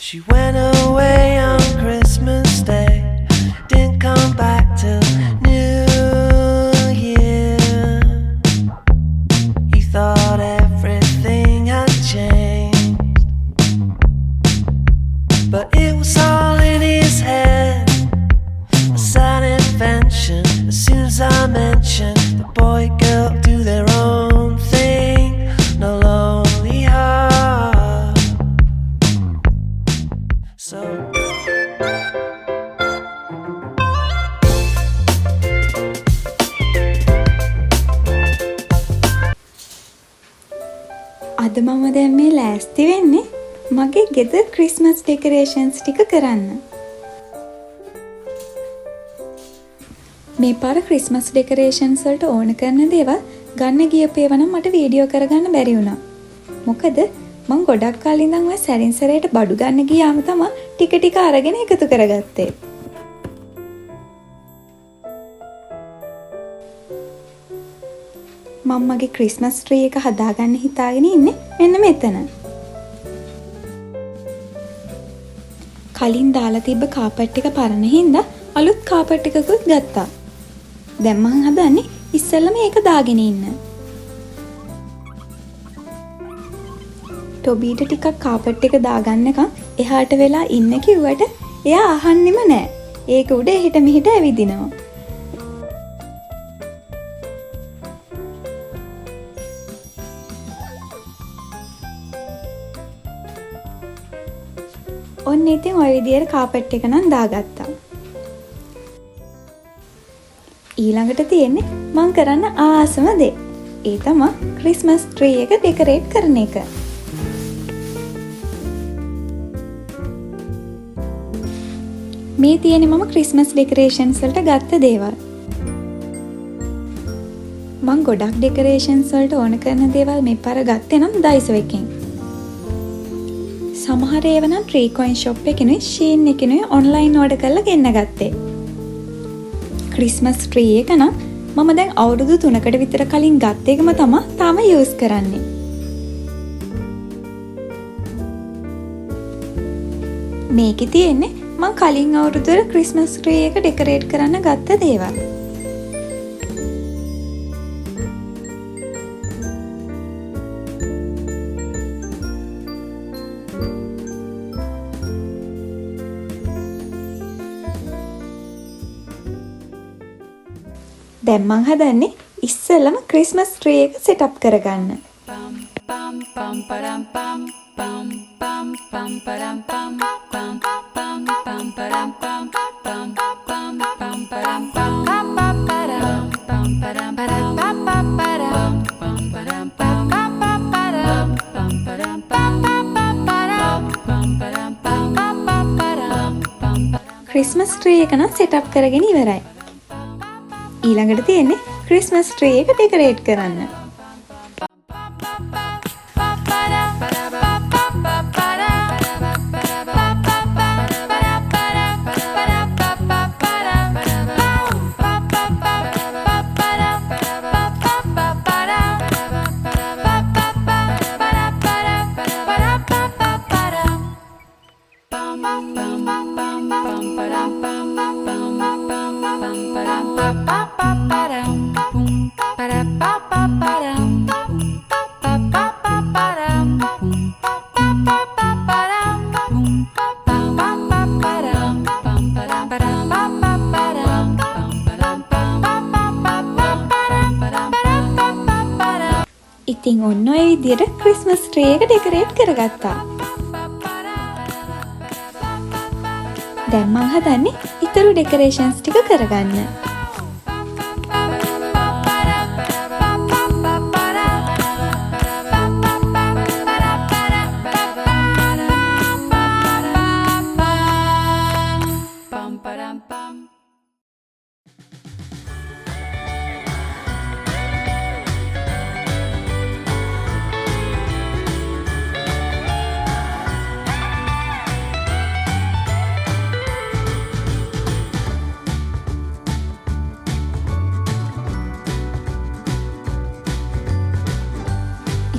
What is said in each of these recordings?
She went away on Christmas Day, didn't come back till New Year. He thought everything had changed, but it was all in his head, a sad invention. As soon as I mentioned the boy girl do their own thing, no lonely heart. So අද මම දැන් මේ ලෑස්ති වෙන්නේ මගේ ගෙදර Christmas ඩෙකොරේෂන්ස් ටික කරන්න. මේ පාර ක්‍රිස්මස් ඩෙකොරේෂන්ස් වලට ඕන කරන දේවල් ගන්න ගියපේව නම් මට වීඩියෝ කරගන්න බැරි වුණා. මොකද මම ගොඩක් කාලේ ඉඳන් ඔය සැරින් සැරේට බඩු ගන්න ගියාම තමයි ටික ටික අරගෙන එකතු කරගත්තේ. මම මගේ ක්‍රිස්මස් ට්‍රී එක හදාගන්න හිතාගෙන ඉන්නේ මෙන්න මෙතන. කලින් දාලා තිබ්බ කාපට් එක පරණ හින්දා අලුත් කාපට් එකකුත් ගත්තා. දැන් මම හදන්නේ ඉස්සෙල්ලම මේක දාගෙන ඉන්න. ටොබීට ටිකක් කාපට් එක දාගන්නකම් එහාට වෙලා ඉන්න කිව්වට එයා අහන්නෙම නෑ. ඒක උඩ එහෙට මෙහෙට ඇවිදිනවා. ඔන්න ඉතින් ওই විදියට කාපට් එක නම් දාගත්තා. ඊළඟට තියෙන්නේ මම කරන්න ආසම දේ. ඒ තමයි ක්‍රිස්මස් ට්‍රී එක ඩෙකොරේට් කරන එක. මේ තියෙන්නේ මම ක්‍රිස්මස් ඩෙකොරේෂන්ස් වලට ගත්ත දේවල්. මම ගොඩක් ඩෙකොරේෂන්ස් වලට ඕන කරන දේවල් මේ පාර ගත්තේ නම් දවසක එකෙන්. සමහර ඒවා නම් ට්‍රී කොයින් ෂොප් එකේ ෂීන් එකේ ඔන්ලයින් ඕඩර් කරලා ගෙන්න ගත්තේ. ක්‍රිස්මස් ට්‍රී එක නම් මම දැන් අවුරුදු 3කට විතර කලින් ගත්ත එකම තමයි තාම යූස් කරන්නේ. මේකේ තියෙන්නේ මම කලින් අවුරුද්දේ ක්‍රිස්මස් ට්‍රී එක ඩෙකොරේට් කරන්න ගත්ත දේවල්. දැන් මං හදන්නේ ඉස්සෙල්ලම ක්‍රිස්මස් ට්‍රී එක සෙට් අප් කරගන්න. ක්‍රිස්මස් ට්‍රී එක නම් සෙට් අප් කරගෙන ඉවරයි. ඊළඟට තියෙන්නේ ක්‍රිස්මස් ට්‍රී එක ඩෙකොරේට් කරන්න. ඉතින් ඔන්න ඔය විදියට ක්‍රිස්මස් ට්‍රී එක ඩෙකොරේට් කරගත්තා. දැන් මං හදන්නේ ඊතරු ඩෙකොරේෂන්ස් ටික කරගන්න.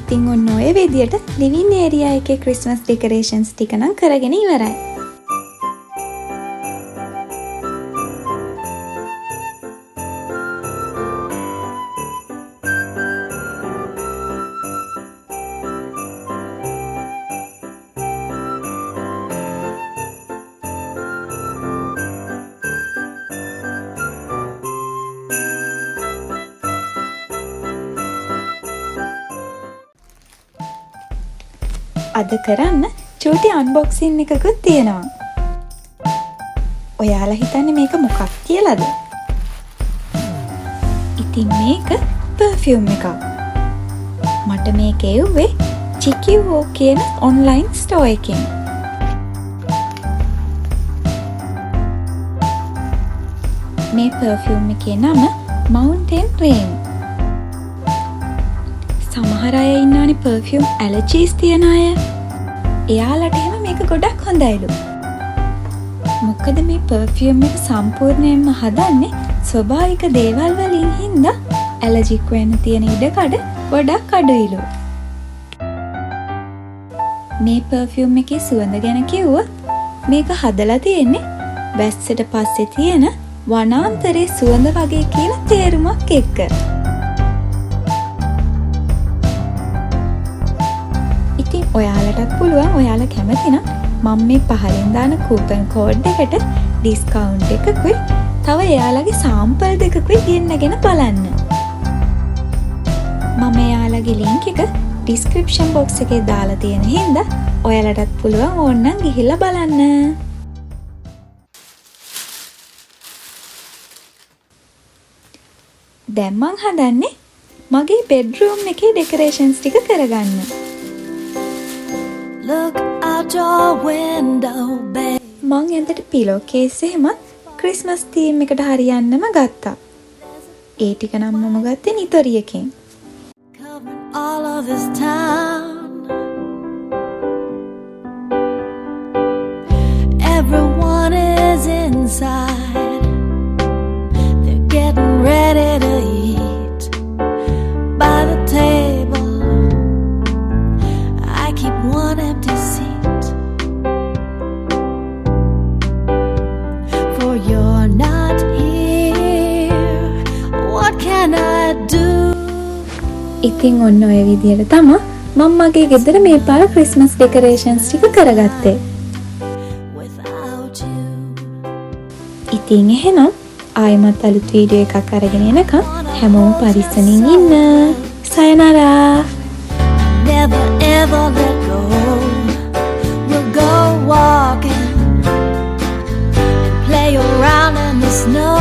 ඉතින් ඔන්න ඔය විදියට ලිවින් ඒරියා එකේ ක්‍රිස්මස් ඩෙකරේෂන්ස් ටික නම් කරගෙන ඉවරයි. අද කරන්න චූටි අන්බොක්සින් එකකුත් තියෙනවා. ඔයාලා හිතන්නේ මේක මොකක් කියලාද? ඉතින් මේක පර්ෆියුම් එකක්. මට මේක එව්වේ චිකිවෝ කියන ඔන්ලයින් ස්ටෝර් එකෙන්. මේ පර්ෆියුම් එකේ නම Mountain Rain. සමහර අය ඉන්නවනේ පර්ෆියුම් ඇලර්ජීස් තියන අය. එයාලට එහෙම මේක ගොඩක් හොඳයිලු. මොකද මේ පර්ෆියුම් එක සම්පූර්ණයෙන්ම හදන්නේ ස්වභාවික දේවල් වලින් හින්දා ඇලර්ජික් වෙන්න තියෙන ඉඩකඩ ගොඩක් අඩුයිලු. මේ පර්ෆියුම් එකේ සුවඳ ගැන කිව්වොත් මේක හදලා තියෙන්නේ වැස්සට පස්සේ තියෙන වනාන්තරයේ සුවඳ වගේ කියලා තේරුමක් එක්ක. ඉතින් ඔයාලටත් පුළුවන් ඔයාලා කැමති නම් මම මේ පහලින් දාන කූපන් කෝඩ් එකට ඩිස්කවුන්ට් එකකුයි තව එයාලගේ සාම්පල් දෙකකුයි ගෙන්නගෙන බලන්න. මම එයාලගේ ලින්ක් එක ඩිස්ක්‍රිප්ෂන් බොක්ස් එකේ දාලා තියෙන හින්දා ඔයාලටත් පුළුවන් ඕනනම් ගිහිල්ලා බලන්න. දැන් මං හදන්නේ මගේ බෙඩ්රූම් එකේ ඩෙකරේෂන්ස් ටික කරගන්න. Look out your window, babe. මං ඇඳට පිලෝ කේස් එහෙමත් ක්‍රිස්මස් තීම් එකට හරියන්නම ගත්තා. ඒ ටික නම් මම ගත්තේ නිතොරියකින්. Covering all of this town. Everyone is inside. They're getting ready to eat by the table. I keep one empty seat. For you're not here. What can I do? ඉතින් ඔන්න ඔය විදියට තමයි මම මගේ ගෙදර මේ පාර ක්‍රිස්මස් ඩෙකරේෂන්ස් ටික කරගත්තේ. Without you. ඉතින් එහෙනම් ආයෙමත් අලුත් වීඩියෝ එකක් අරගෙන එනකම් හැමෝම පරිස්සමින් ඉන්න. සයනාරා. Never ever let go. We'll go walking and play around in the snow.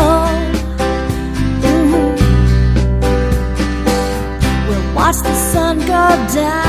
We'll watch the sun go down.